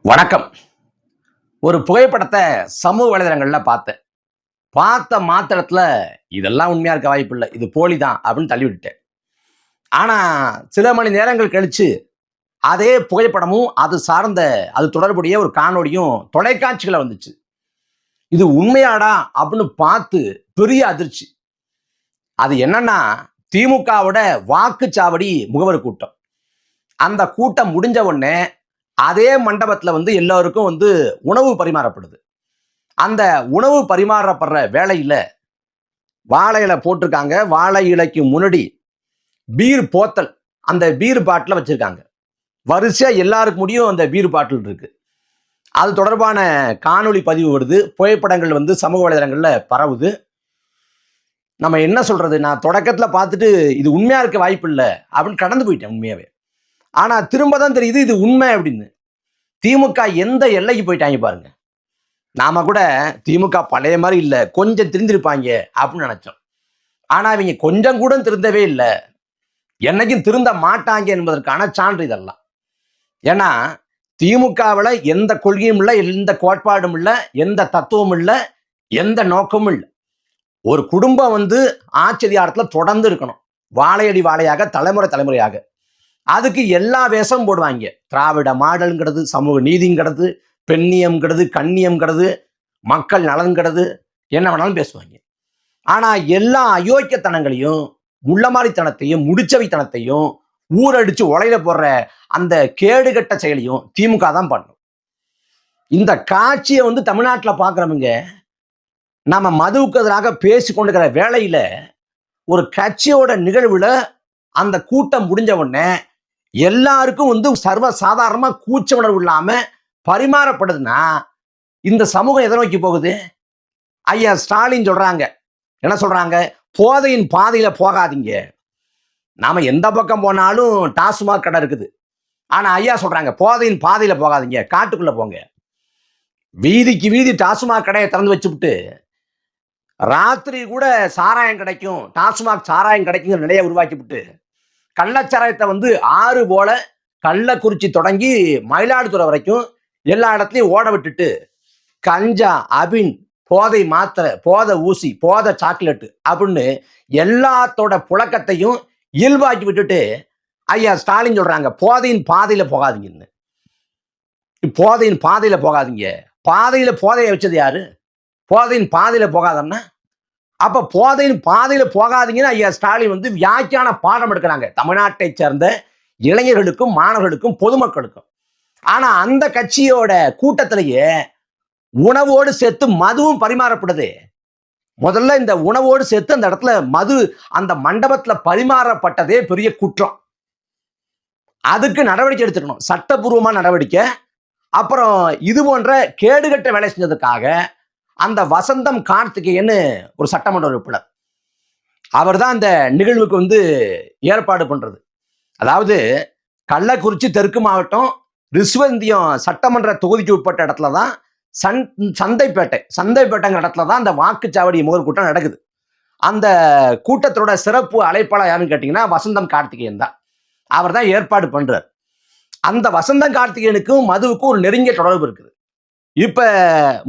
வணக்கம். ஒரு புகைப்படத்தை சமூக வலைதளங்கள்ல பார்த்தேன். பார்த்த மாத்திரத்துல இதெல்லாம் உண்மையா இருக்க வாய்ப்பு இல்லை, இது போலி தான் அப்படின்னு தள்ளி விட்டுட்டேன். ஆனா சில மணி நேரங்கள் கழிச்சு அதே புகைப்படமும் அது தொடர்புடைய ஒரு காணொளியும் தொலைக்காட்சிகளை வந்துச்சு. இது உண்மையாடா அப்படின்னு பார்த்து பெரிய அதிர்ச்சி. அது என்னன்னா, திமுகவோட வாக்குச்சாவடி முகவர் கூட்டம். அந்த கூட்டம் முடிஞ்ச உடனே அதே மண்டபத்துல எல்லாருக்கும் உணவு பரிமாறப்படுது. அந்த உணவு பரிமாறப்படுற வேளையில வாழை இலை போட்டிருக்காங்க. வாழை இலைக்கு முன்னாடி பீர் போத்தல், அந்த பீர் பாட்டில வச்சிருக்காங்க. வரிசையா எல்லாருக்கு முடியும் அந்த பீர் பாட்டில் இருக்கு. அது தொடர்பான காணொளி பதிவு வருது, புகைப்படங்கள் சமூக வலைதளங்கள்ல பரவுது. நம்ம என்ன சொல்றது, நான் தொடக்கத்துல பார்த்துட்டு இது உண்மையா இருக்க வாய்ப்பு இல்லை அப்படின்னு கடந்து போயிட்டேன் உண்மையாவே. ஆனா திரும்ப தான் தெரியுது இது உண்மை அப்படின்னு. திமுக எந்த எல்லைக்கு போயிட்டாங்க பாருங்க. நாம கூட திமுக பழைய மாதிரி இல்லை, கொஞ்சம் திருந்திருப்பாங்க அப்படின்னு நினைச்சோம். ஆனா இவங்க கொஞ்சம் கூட திருந்தவே இல்லை, என்னைக்கும் திருந்த மாட்டாங்க என்பதற்கான சான்று இதெல்லாம். ஏன்னா திமுகவில் எந்த கொள்கையும் இல்லை, எந்த கோட்பாடும் இல்லை, எந்த தத்துவமும் இல்லை, எந்த நோக்கமும் இல்லை. ஒரு குடும்பம் ஆட்சி அதிகாரத்தில் தொடர்ந்து இருக்கணும், வாழையடி வாழையாக, தலைமுறை தலைமுறையாக. அதுக்கு எல்லா வேஷமும் போடுவாங்க. திராவிட மாடல்ங்கிறது, சமூக நீதிங்கிறது, பெண்ணியம்ங்கிறது, கண்ணியம்ங்கிறது, மக்கள் நலன்கிறது, என்ன வேணாலும் பேசுவாங்க. ஆனா எல்லா அயோக்கியத்தனங்களையும், முள்ளமாரித்தனத்தையும், முடிச்சவைத்தனத்தையும், ஊரடிச்சு உலையில போடுற அந்த கேடுகட்ட செயலையும் திமுக தான் பண்ணும். இந்த காட்சியை தமிழ்நாட்டில் பார்க்குறவங்க, நம்ம மதுவுக்கு எதிராக பேசி கொண்டிருக்கிற வேளையில ஒரு கட்சியோட நிகழ்வுல அந்த கூட்டம் முடிஞ்ச உடனே எல்லாருக்கும் சர்வ சாதாரணமா கூச்ச உணர்வு இல்லாம பரிமாறப்படுதுன்னா இந்த சமூகம் எதை நோக்கி போகுது? ஐயா ஸ்டாலின் சொல்றாங்க, என்ன சொல்றாங்க? போதையின் பாதையில போகாதீங்க. நாம எந்த பக்கம் போனாலும் டாஸ்மாக் கடை இருக்குது. ஆனா ஐயா சொல்றாங்க, போதையின் பாதையில போகாதீங்க, காட்டுக்குள்ள போங்க. வீதிக்கு வீதி டாஸ்மாக் கடையை திறந்து வச்சுவிட்டு ராத்திரி கூட சாராயம் கிடைக்கும், டாஸ்மாக் சாராயம் கிடைக்குங்கிற நிலையை உருவாக்கிவிட்டு கள்ளச்சாராயத்தை ஆறு போல கள்ளக்குறிச்சி தொடங்கி மயிலாடுதுறை வரைக்கும் எல்லா இடத்துலையும் ஓட விட்டுட்டு கஞ்சா, அபின், போதை மாத்திரை, போதை ஊசி, போதை சாக்லேட்டு அப்படின்னு எல்லாத்தோட புழக்கத்தையும் இயல்பாக்கி விட்டுட்டு ஐயா ஸ்டாலின் சொல்றாங்க, போதையின் பாதையில போகாதீங்கன்னு. போதையின் பாதையில போகாதீங்க. பாதையில போதையை வச்சது யாரு? போதையின் பாதையில போகாதன்னா அப்ப போதையின் பாதையில போகாதீங்கன்னு ஐயா ஸ்டாலின் வியாக்கியான பாடம் எடுக்கிறாங்க தமிழ்நாட்டை சேர்ந்த இளைஞர்களுக்கும், மாணவர்களுக்கும், பொதுமக்களுக்கும். ஆனா அந்த கட்சியோட கூட்டத்திலேயே உணவோடு சேர்த்து மதுவும் பரிமாறப்படுது. முதல்ல இந்த உணவோடு சேர்த்து அந்த இடத்துல மது அந்த மண்டபத்துல பரிமாறப்பட்டதே பெரிய குற்றம். அதுக்கு நடவடிக்கை எடுத்துக்கணும், சட்டபூர்வமான நடவடிக்கை. அப்புறம் இது போன்ற கேடுகட்ட வேலை செஞ்சதுக்காக அந்த வசந்தம் கார்த்திகேயன் ஒரு சட்டமன்ற உறுப்பினர், அவர் தான் அந்த நிகழ்வுக்கு ஏற்பாடு பண்றது. அதாவது கள்ளக்குறிச்சி தெற்கு மாவட்டம் ரிஸ்வந்தியம் சட்டமன்ற தொகுதிக்கு உட்பட்ட இடத்துல தான் சந்தைப்பேட்டைங்கிற இடத்துல தான் அந்த வாக்குச்சாவடி முகர் கூட்டம் நடக்குது. அந்த கூட்டத்தோட சிறப்பு அழைப்பாளர் யாருன்னு கேட்டீங்கன்னா வசந்தம் கார்த்திகேயன் தான். அவர் தான் ஏற்பாடு பண்றார். அந்த வசந்தம் கார்த்திகேயனுக்கும் மதுவுக்கும் ஒரு நெருங்கிய தொடர்பு இருக்குது. இப்ப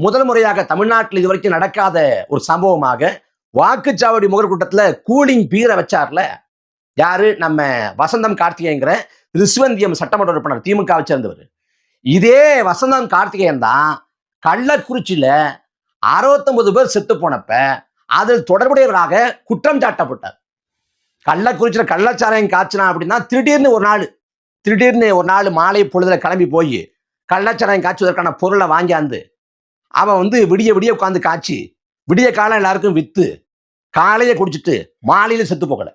முதல் முறையாக தமிழ்நாட்டில் இதுவரைக்கும் நடக்காத ஒரு சம்பவமாக வாக்குச்சாவடி முகர் கூட்டத்துல கூலிங் பீரை வச்சார்ல யாரு? நம்ம வசந்தம் கார்த்திகேயங்கிற ரிஸ்வந்தியம் சட்டமன்ற உறுப்பினர், திமுகவை சேர்ந்தவர். இதே வசந்தம் கார்த்திகேயன் தான் கள்ளக்குறிச்சியில 69 பேர் செத்து போனப்ப அதில் தொடர்புடையவராக குற்றம் சாட்டப்பட்டார். கள்ளக்குறிச்சியில கள்ளச்சாராயம் காய்ச்சினா அப்படின்னா திடீர்னு ஒரு நாள் மாலை பொழுதுல கிளம்பி போய் கள்ளச்சாராயம் காய்ச்சுவதற்கான பொருளை வாங்கியாந்து அவன் விடிய விடிய உட்காந்து காய்ச்சி விடிய காலம் எல்லாருக்கும் வித்து காலையை குடிச்சிட்டு மாலையில செத்து போகல.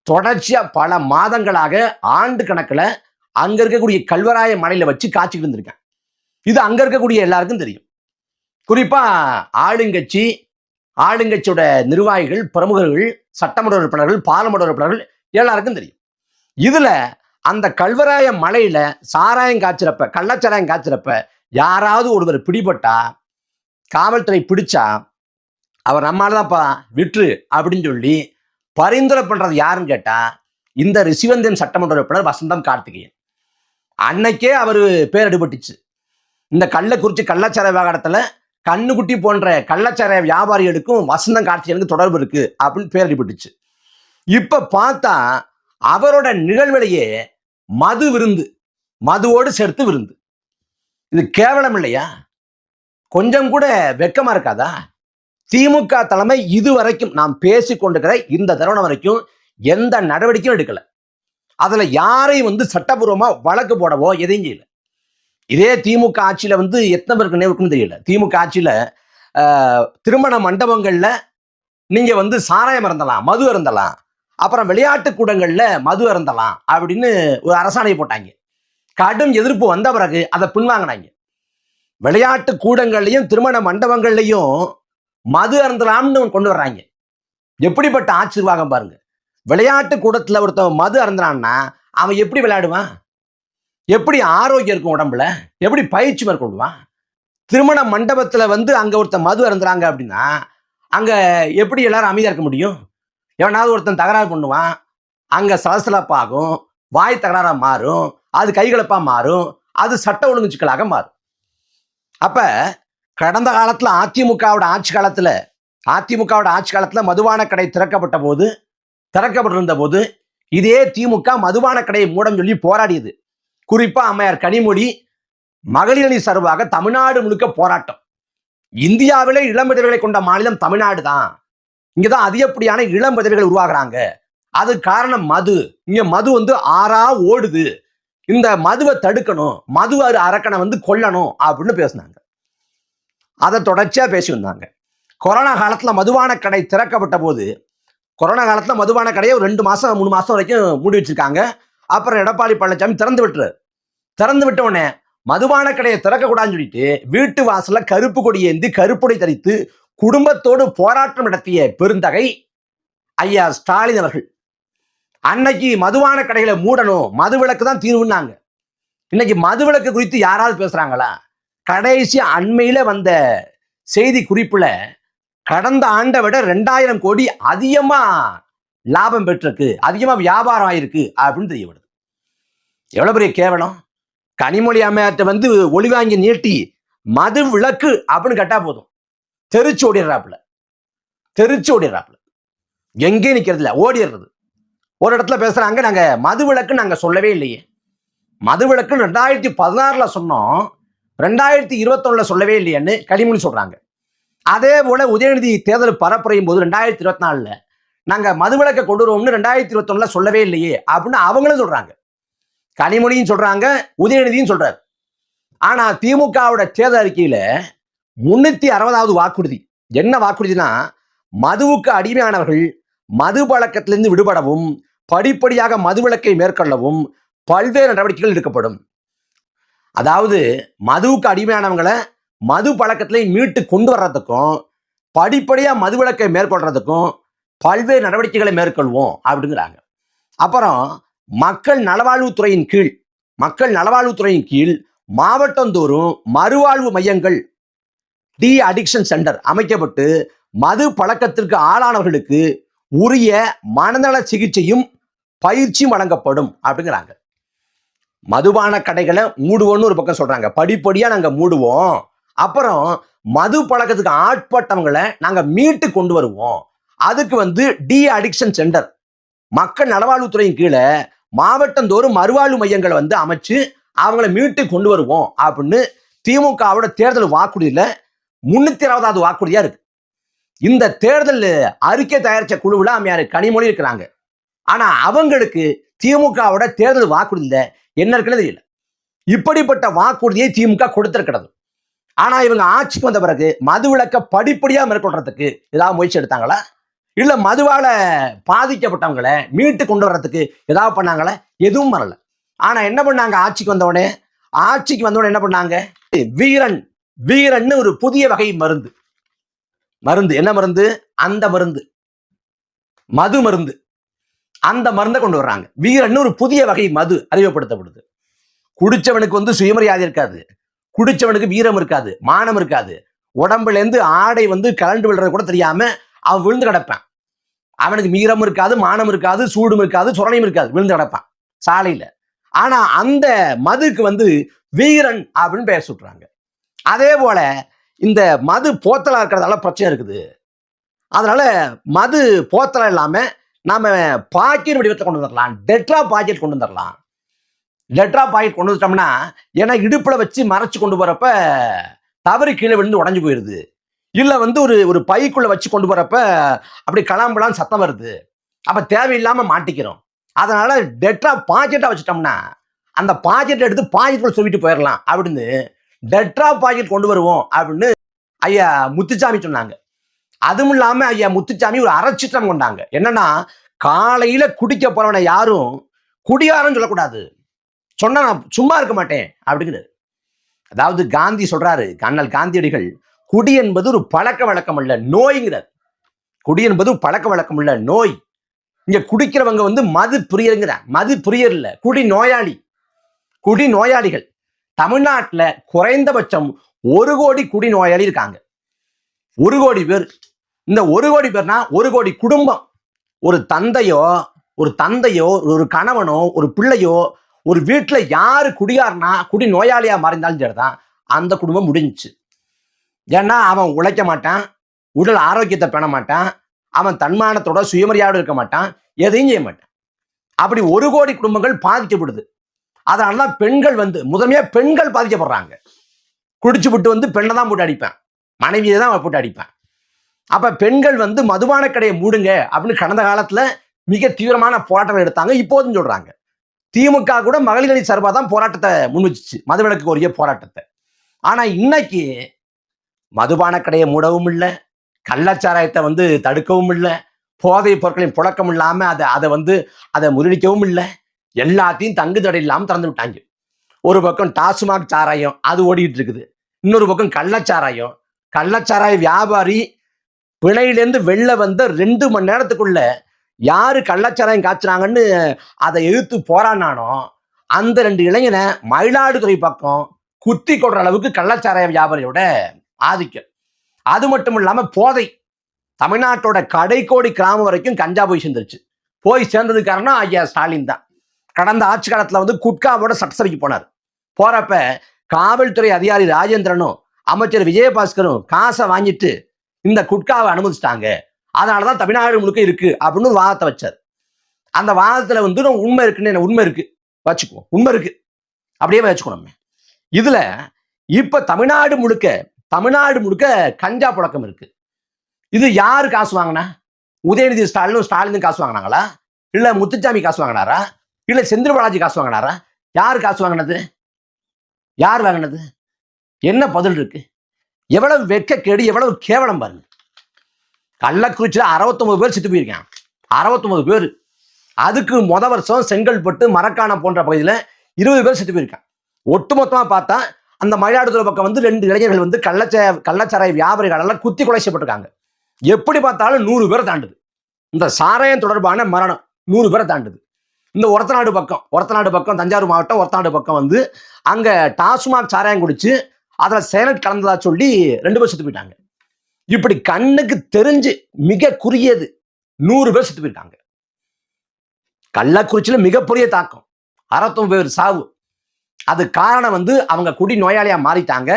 தொடர்ச்சியா பல மாதங்களாக, ஆண்டு கணக்கில் அங்க இருக்கக்கூடிய கல்வராய மலையில வச்சு காய்ச்சிட்டு இருந்திருக்கேன். இது அங்க இருக்கக்கூடிய எல்லாருக்கும் தெரியும். குறிப்பா ஆளுங்கட்சியோட நிர்வாகிகள், பிரமுகர்கள், சட்டமன்ற உறுப்பினர்கள், பாராளுமன்ற உறுப்பினர்கள் எல்லாருக்கும் தெரியும். இதுல அந்த கல்வராய மலையில கள்ளச்சாராயம் காய்ச்சிறப்ப யாராவது ஒருவர் பிடிபட்டா, காவல்துறை பிடிச்சா அவர் நம்மாலதான்ப்பா விற்று அப்படின்னு சொல்லி பரிந்துரை பண்றது யாருன்னு கேட்டா இந்த ரிஷிவந்தியன் சட்டமன்ற உறுப்பினர் வசந்தம் கார்த்திகேயன். அன்னைக்கே அவர் பேர் அடிபட்டுச்சு. இந்த கள்ளக்குறிச்சி கள்ளச்சாராய விவகாரத்துல கண்ணுக்குட்டி போன்ற கள்ளச்சாராய வியாபாரிகளுக்கும் வசந்தம் கார்த்திகேயனுக்கு தொடர்பு இருக்கு அப்படின்னு பேர் அடிபட்டுச்சு. இப்ப பார்த்தா அவரோட நிகழ்விலேயே மது விருந்து, மதுவோடு சேர்த்து விருந்து. இது கேவலம் இல்லையா? கொஞ்சம் கூட வெக்கமா இருக்காதா? திமுக தலைமை இதுவரைக்கும் நாம் பேசி கொண்டிருக்கிற இந்த தருணம் வரைக்கும் எந்த நடவடிக்கையும் எடுக்கல. அதுல யாரையும் சட்டபூர்வமா வழக்கு போடவோ எதையும் செய்யல. இதே திமுக ஆட்சியில எத்தனை பேருக்கு நினைவுக்குன்னு தெரியல. திமுக ஆட்சியில திருமண மண்டபங்கள்ல நீங்க சாராயம் அருந்தலாம், மது அருந்தலாம், அப்புறம் விளையாட்டு கூடங்கள்ல மது அருந்தலாம் அப்படின்னு ஒரு அரசாணை போட்டாங்க. கடும் எதிர்ப்பு வந்த பிறகு அதை பின்வாங்கினாங்க. விளையாட்டு கூடங்கள்லையும் திருமண மண்டபங்கள்லையும் மது அருந்தலாம்னு கொண்டு வர்றாங்க. எப்படிப்பட்ட ஆச்சரியம் பாருங்க. விளையாட்டு கூடத்துல ஒருத்தன் மது அருந்தலான்னா அவன் எப்படி விளையாடுவான்? எப்படி ஆரோக்கியம் இருக்கும் உடம்புல? எப்படி பயிற்சி மேற்கொள்வான்? திருமண மண்டபத்துல அங்க ஒருத்தன் மது அருந்துறாங்க அப்படின்னா அங்க எப்படி எல்லாரும் அமைதியா இருக்க முடியும்? எவனாவது ஒருத்தன் தகராறு பண்ணுவான், அங்க சலசலப்பாகும், வாய் தகராறா மாறும், அது கைகலப்பா மாறும், அது சட்ட ஒழுங்கு சிக்கலாக மாறும். அப்ப கடந்த காலத்துல அதிமுகவோட ஆட்சி காலத்துல மதுபான கடை திறக்கப்பட்டிருந்த போது இதே திமுக மதுபான கடையை மூடம் சொல்லி போராடியது. குறிப்பா அம்மையார் கனிமொழி மகளிர் அணி சார்பாக தமிழ்நாடு முழுக்க போராட்டம். இந்தியாவிலே இளம் விதவைகளை கொண்ட மாநிலம் தமிழ்நாடு தான். இங்கதான் அதிகப்படியான இளம் விதவைகள் உருவாகிறாங்க. அது காரணம் மது. இங்க மது ஆறா ஓடுது. இந்த மதுவை தடுக்கணும், மது அரக்கனை கொல்லணும் அப்படின்னு பேசினாங்க. அதை தொடர்ச்சியா பேசி வந்தாங்க. கொரோனா காலத்துல மதுபான கடை திறக்கப்பட்ட போது கொரோனா காலத்துல மதுபான கடையை 2 மாசம் 3 மாசம் வரைக்கும் மூடி வச்சிருக்காங்க. அப்புறம் எடப்பாடி பழனிசாமி திறந்து விட்ட உடனே மதுபான கடையை திறக்கக்கூடாதுன்னு சொல்லிட்டு வீட்டு வாசல்ல கருப்பு கொடி ஏந்தி கருப்புடை தரித்து குடும்பத்தோடு போராட்டம் நடத்திய பெருந்தகை ஐயா ஸ்டாலின் அவர்கள். அன்னைக்கு மதுபான கடைகளை மூடணும், மதுவிலக்கு தான் தீர்வுன்னாங்க. இன்னைக்கு மதுவிலக்கு குறித்து யாராவது பேசுறாங்களா? கடைசி அண்மையில வந்த செய்தி குறிப்புல கடந்த ஆண்டை விட 2000 கோடி அதிகமா லாபம் பெற்றிருக்கு, அதிகமா வியாபாரம் ஆயிருக்கு அப்படின்னு தெரிய வருது. எவ்வளவு பெரிய கேவலம்! கனிமொழி அம்மையார்ட்ட ஒளிவாங்கி நீட்டி மது விலக்கு அப்படின்னு கேட்டா போதும், தெரிச்சு ஓடிடுறாப்புல. எங்கேயும் நிக்கிறது இல்ல, ஓடிடுறது. ஒரு இடத்துல பேசுறாங்க, நாங்க மது விலக்கு நாங்க சொல்லவே இல்லையே. மது விலக்கு 2016 சொன்னோம், 2021 சொல்லவே இல்லையேன்னு கனிமொழி சொல்றாங்க. அதே போல உதயநிதி தேர்தல் பரப்புரையும் போது 2024 நாங்க மதுவிலக்கை கொண்டு வருவோம்னு 2021 சொல்லவே இல்லையே அப்படின்னு அவங்களும் சொல்றாங்க. கனிமொழியும் சொல்றாங்க, உதயநிதியும் சொல்றாரு. ஆனா திமுகவோட தேர்தல் அறிக்கையில 360வது வாக்குறுதி என்ன வாக்குறுதினா, மதுவுக்கு அடிமையானவர்கள் மது பழக்கத்திலிருந்து விடுபடவும் படிப்படியாக மதுவிலக்கை மேற்கொள்ளவும் பல்வேறு நடவடிக்கைகள் எடுக்கப்படும். அதாவது மதுவுக்கு அடிமையானவங்களை மது பழக்கத்திலே மீட்டு கொண்டு வர்றதுக்கும் படிப்படியா மதுவிலக்கை மேற்கொள்றதுக்கும் பல்வேறு நடவடிக்கைகளை மேற்கொள்வோம் அப்படிங்கிறாங்க. அப்புறம் மக்கள் நலவாழ்வுத்துறையின் கீழ் மாவட்டந்தோறும் மறுவாழ்வு மையங்கள், டி அடிக்ஷன் சென்டர் அமைக்கப்பட்டு மது பழக்கத்திற்கு ஆளானவர்களுக்கு உரிய மனநல சிகிச்சையும் பயிற்சியும் வழங்கப்படும் அப்படிங்கிறாங்க. மதுபான கடைகளை மூடுவோம்னு ஒரு பக்கம் சொல்றாங்க, படிப்படியா நாங்க மூடுவோம். அப்புறம் மது பழக்கத்துக்கு ஆட்பட்டவங்களை நாங்க மீட்டு கொண்டு வருவோம். அதுக்கு டி அடிக்ஷன் சென்டர் மக்கள் நலவாழ்வுத்துறையின் கீழே மாவட்டந்தோறும் மறுவாழ்வு மையங்களை அமைச்சு அவங்கள மீட்டு கொண்டு வருவோம் அப்படின்னு திமுகவோட தேர்தல் வாக்குறுதியில 360வது வாக்குறுதியா இருக்கு. இந்த தேர்தல் அறிக்கை தயாரிச்ச குழுவுல அம்மையார் கனிமொழி இருக்கிறாங்க. ஆனா அவங்களுக்கு திமுகவோட தேர்தல் வாக்குறுதியில என்ன இருக்குன்னு தெரியல. இப்படிப்பட்ட வாக்குறுதியை திமுக கொடுத்திருக்கிறது. ஆனா இவங்க ஆட்சிக்கு வந்த பிறகு மதுவிலக்க படிப்படியா மேற்கொள்றதுக்கு ஏதாவது முயற்சி எடுத்தாங்களா? இல்ல மதுவால பாதிக்கப்பட்டவங்களை மீட்டு கொண்டு வர்றதுக்கு ஏதாவது பண்ணாங்களா? எதுவும் வரல. ஆனா என்ன பண்ணாங்க? ஆட்சிக்கு வந்தோடனே என்ன பண்ணாங்க? வீரன் ஒரு புதிய வகை மருந்து. என்ன மருந்து? அந்த மருந்து மது மருந்து. அந்த மருந்தை கொண்டு வர்றாங்க. வீரன் ஒரு புதிய வகை மது அறிமுகப்படுத்தப்படுது. குடிச்சவனுக்கு சுயமரியாதை இருக்காது, குடிச்சவனுக்கு வீரம் இருக்காது, மானம் இருக்காது. உடம்புல இருந்து ஆடை கலண்டு விழுறது கூட தெரியாம அவன் விழுந்து கிடப்பான். அவனுக்கு வீரம் இருக்காது, மானம் இருக்காது, சூடும் இருக்காது, சுரணையும் இருக்காது, விழுந்து கிடப்பான் சாலையில. ஆனா அந்த மதுக்கு வீரன் அப்படின்னு பெயர் சுட்டுறாங்க. அதே போல இந்த மது போத்தலா இருக்கிறதால பிரச்சனை இருக்குது. அதனால மது போத்தலா இல்லாம நாம பாக்கெட் வடிவத்தில் கொண்டு வந்துடலாம். டெட்ரா பாக்கெட் கொண்டு வந்துடலாம். டெட்ரா பாக்கெட் கொண்டு வந்துட்டோம்னா, ஏன்னா இடுப்புல வச்சு மறைச்சு கொண்டு போறப்ப தவறி கீழே விழுந்து உடஞ்சு போயிருது. இல்ல வந்து ஒரு ஒரு பைக்குள்ள வச்சு கொண்டு போறப்ப அப்படி கலாம்பலாம் சத்தம் வருது. அப்ப தேவையில்லாம மாட்டிக்கிறோம். அதனால டெட்ரா பாக்கெட்டா வச்சுட்டோம்னா, அந்த பாக்கெட் எடுத்து பாக்கெட்டுக்குள்ள சொல்லிட்டு போயிடலாம் அப்படின்னு டெட்ரா பாக்கெட் கொண்டு வருவோம் அப்படின்னு ஐயா முத்துச்சாமி சொன்னாங்க. அதுவும் இல்லாம ஐயா முத்துச்சாமி ஒரு அறச்சிட்டம் கொண்டாங்க. என்னன்னா, காலையில குடிக்க போறவனை யாரும் குடியாரன்னு சொல்லக்கூடாது. சொன்னா நான் சும்மா இருக்க மாட்டேன் அப்படிங்கிறாரு. அதாவது காந்தி சொல்றாரு, அண்ணல் காந்தியடிகள், குடி என்பது ஒரு பழக்க வழக்கம் அல்ல, நோய்ங்கிறார். குடி என்பது பழக்க வழக்கம் இல்ல, நோய். இங்க குடிக்கிறவங்க வந்து மது பிரியருங்கிறார். மது பிரியர் இல்ல, குடி நோயாளி. குடி நோயாளிகள் தமிழ்நாட்டில் குறைந்தபட்சம் 1 கோடி குடி நோயாளி இருக்காங்க. 1 கோடி பேர். இந்த 1 கோடி பேர்னா 1 கோடி குடும்பம். ஒரு தந்தையோ ஒரு கணவனோ ஒரு பிள்ளையோ ஒரு வீட்டுல யாரு குடியாருனா குடி நோயாளியா மறைந்தாலும் சரிதான், அந்த குடும்பம் முடிஞ்சுச்சு. ஏன்னா அவன் உழைக்க மாட்டான், உடல் ஆரோக்கியத்தை பேண மாட்டான், அவன் தன்மானத்தோட சுயமரியாதை இருக்க மாட்டான், எதையும் செய்ய மாட்டான். அப்படி 1 கோடி குடும்பங்கள் பாதிக்கப்படுது. அதனாலதான் பெண்கள் வந்து முதன்மையா பெண்கள் பாதிக்கப்படுறாங்க. குடிச்சு விட்டு வந்து பெண்ணை தான் போட்டு அடிப்பேன், மனைவியை தான் போட்டு அடிப்பேன். அப்ப பெண்கள் வந்து மதுபான கடையை மூடுங்க அப்படின்னு கடந்த காலத்துல மிக தீவிரமான போராட்டம் எடுத்தாங்க. இப்போதும் சொல்றாங்க. திமுக கூட மகளிர் அணி சார்பாக தான் போராட்டத்தை முன் வச்சுச்சு, மதுவிலக்கு கோரிய போராட்டத்தை. ஆனா இன்னைக்கு மதுபான கடையை மூடவும் இல்லை, கள்ளச்சாராயத்தை வந்து தடுக்கவும் இல்லை, போதை பொருட்களின் புழக்கம் இல்லாம அதை முறியடிக்கவும் இல்லை, எல்லாத்தையும் தங்கு தடை இல்லாமல் திறந்து விட்டாங்க. ஒரு பக்கம் டாஸ்மாக் சாராயம் அது ஓடிட்டு இருக்குது, இன்னொரு பக்கம் கள்ளச்சாராய வியாபாரி பிணையிலேருந்து வெளில வந்த 2 மணி நேரத்துக்குள்ள யாரு கள்ளச்சாராயம் காய்ச்சினாங்கன்னு அதை எதிர்த்து போராடினானோ அந்த 2 இளைஞனை மயிலாடுதுறை பக்கம் குத்தி கொள்ற அளவுக்கு கள்ளச்சாராய வியாபாரியோட ஆதிக்கம். அது மட்டும் இல்லாம போதை தமிழ்நாட்டோட கடைக்கோடி கிராமம் வரைக்கும் கஞ்சா போய் சேர்ந்துருச்சு. போய் சேர்ந்தது காரணம் ஐயா ஸ்டாலின் தான். கடந்த ஆட்சி காலத்துல வந்து குட்காவோட சட்டசபைக்கு போனார். போறப்ப காவல்துறை அதிகாரி ராஜேந்திரனும் அமைச்சர் விஜயபாஸ்கரும் காசை வாங்கிட்டு இந்த குட்காவை அனுமதிச்சிட்டாங்க, அதனாலதான் தமிழ்நாடு முழுக்க இருக்கு அப்படின்னு வாதத்தை வச்சார். அந்த வாதத்துல வந்து உண்மை இருக்குன்னு உண்மை இருக்கு வச்சுக்குவோம், உண்மை இருக்கு அப்படியே வச்சுக்கணும். இதுல இப்ப தமிழ்நாடு முழுக்க கஞ்சா புழக்கம் இருக்கு. இது யாரு காசு வாங்கினா? உதயநிதி ஸ்டாலினும் காசு வாங்கினாங்களா? இல்ல முத்துச்சாமி காசு வாங்கினாரா? இல்ல செந்தில் பாலாஜி காசு வாங்கினாரா? யாரு காசு வாங்கினது? யார் வாங்கினது? என்ன பதில் இருக்கு? எவ்வளவு வெட்கக்கேடு, எவ்வளவு கேவலம் பாருங்க. கள்ளக்குறிச்சியில 69 பேர் செத்து போயிருக்காங்க. 69 பேர். அதுக்கு வருஷம் செங்கல்பட்டு, மரக்காணம் போன்ற பகுதியில் 20 பேர் செத்து போயிருக்காங்க. ஒட்டுமொத்தமா பார்த்தா அந்த மயிலாடுதுறை பக்கம் வந்து 2 இளைஞர்கள் வந்து கள்ளச்சாராய வியாபாரிகள் எல்லாம் குத்தி கொலை செய்யப்பட்டிருக்காங்க. எப்படி பார்த்தாலும் 100 பேரை தாண்டுது. இந்த சாராயம் தொடர்பான மரணம் 100 பேரை தாண்டுது. இந்த ஒரத்தநாடு பக்கம் தஞ்சாவூர் மாவட்டம் ஒரத்தநாடு பக்கம் வந்து அங்க டாஸ்மாக் சாராயம் குடிச்சு அதுல சைலண்ட் கலந்ததா சொல்லி 2 பேர் செத்து போயிட்டாங்க. இப்படி கண்ணுக்கு தெரிஞ்சு மிக குறுகியது 100 பேர் செத்து போயிருக்காங்க. கள்ளக்குறிச்சியில மிகப்பெரிய தாக்கம், 69 பேர் சாவு. அது காரணம் வந்து அவங்க குடி நோயாளியா மாறிட்டாங்க.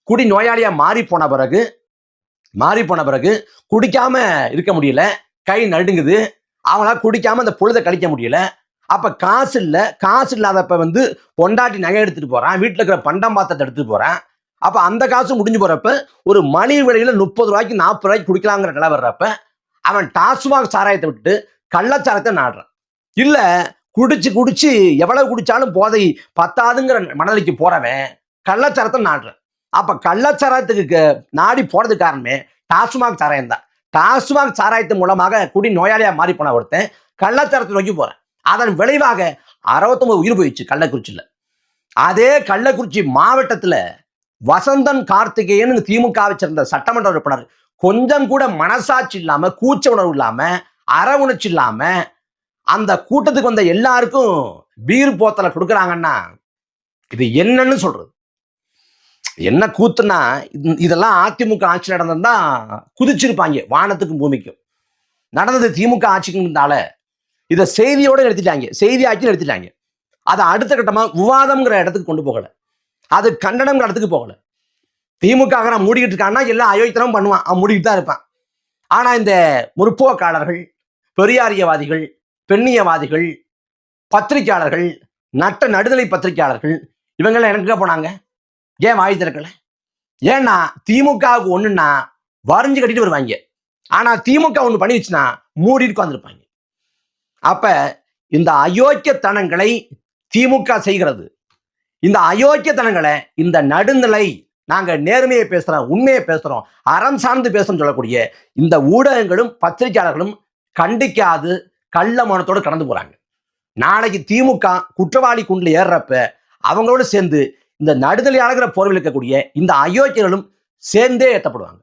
குடி நோயாளியா மாறி போன பிறகு குடிக்காம இருக்க முடியல, கை நடுங்குது, அவங்களால குடிக்காம அந்த பொழுதை கழிக்க முடியல. அப்ப காசு இல்லாதப்ப வந்து பொண்டாட்டி நகை எடுத்துட்டு போறான், வீட்டுல இருக்கிற பண்டம் பாத்திரத்தை எடுத்துட்டு போறான். அப்ப அந்த காசு முடிஞ்சு போறப்ப ஒரு மலிவு விலையில 30 ரூபாய்க்கு 40 ரூபாய்க்கு குடிக்கலாங்கிற நிலை வர்றப்ப அவன் டாஸ்மாக் சாராயத்தை விட்டு கள்ளச்சாராயத்தை நாடுறான். இல்ல குடிச்சு எவ்வளவு குடிச்சாலும் போதை பத்தாதுங்கிற மனநிலைக்கு போறவன் கள்ளச்சாரத்தை நாடுறான். அப்ப கள்ளச்சாராயத்துக்கு நாடி போறது காரணமே டாஸ்மாக் சாராயம் தான். டாஸ்மாக் சாராயத்தின் மூலமாக குடி நோயாளியா மாறி போன ஒருத்தன் கள்ளச்சாரத்தை நோக்கி போறேன். அதன் விளைவாக 69 உயிர் போயிடுச்சு கள்ளக்குறிச்சியில. அதே கள்ளக்குறிச்சி மாவட்டத்துல வசந்தன் கார்த்திகேயன் திமுகவை சேர்ந்த சட்டமன்ற உறுப்பினர் கொஞ்சம் கூட மனசாட்சி இல்லாம, கூச்ச உணர்வு இல்லாம, அற உணர்ச்சி இல்லாம அந்த கூட்டத்துக்கு வந்த எல்லாருக்கும் பீர் போத்தலை கொடுக்குறாங்கன்னா இது என்னன்னு சொல்றது? என்ன கூத்துனா, இதெல்லாம் அதிமுக ஆட்சி நடந்ததுதான் குதிச்சிருப்பாங்க வானத்துக்கும் பூமிக்கும். நடந்தது திமுக ஆட்சிக்கு இருந்தால இதை செய்தியோட எடுத்துட்டாங்க, செய்தி ஆட்சி எடுத்துட்டாங்க. அதை அடுத்த கட்டமா விவாதம்ங்கிற இடத்துக்கு கொண்டு போகல, அது கண்டனம்ங்கிற இடத்துக்கு போகல. திமுக மூடிக்கிட்டு இருக்கான்னா எல்லாம் அயோக்கியத்தனம் பண்ணுவான், அவன் மூடிக்கிட்டு தான் இருப்பான். ஆனா இந்த முற்போக்காளர்கள், பெரியாரியவாதிகள், பெண்ணியவாதிகள், பத்திரிகையாளர்கள், நடுநிலை பத்திரிகையாளர்கள் இவங்கெல்லாம் எனக்கு போனாங்க. ஏன் வாய் திறக்கல? ஏன்னா திமுகவுக்கு ஒண்ணுன்னா வரைஞ்சு கட்டிட்டு வருவாங்க. ஆனா திமுக ஒண்ணு பண்ணிடுச்சுன்னா மூடிட்டு உட்கார்ந்துருப்பாங்க. அப்ப இந்த அயோக்கியத்தனங்களை திமுக செய்கிறது. இந்த அயோக்கியத்தனங்களை இந்த நடுநிலை, நாங்க நேர்மையை பேசுறோம், உண்மையை பேசுறோம், அறம் சார்ந்து பேசுறோம் சொல்லக்கூடிய இந்த ஊடகங்களும் பத்திரிகையாளர்களும் கண்டிக்காது கள்ள மனத்தோடு கடந்து போறாங்க. நாளைக்கு திமுக குற்றவாளி குண்டுல ஏறுறப்ப அவங்களோட சேர்ந்து இந்த நடுநிலையாளர்கிற போர்வில் இருக்கக்கூடிய இந்த அயோக்கியர்களும் சேர்ந்தே ஏற்றப்படுவாங்க.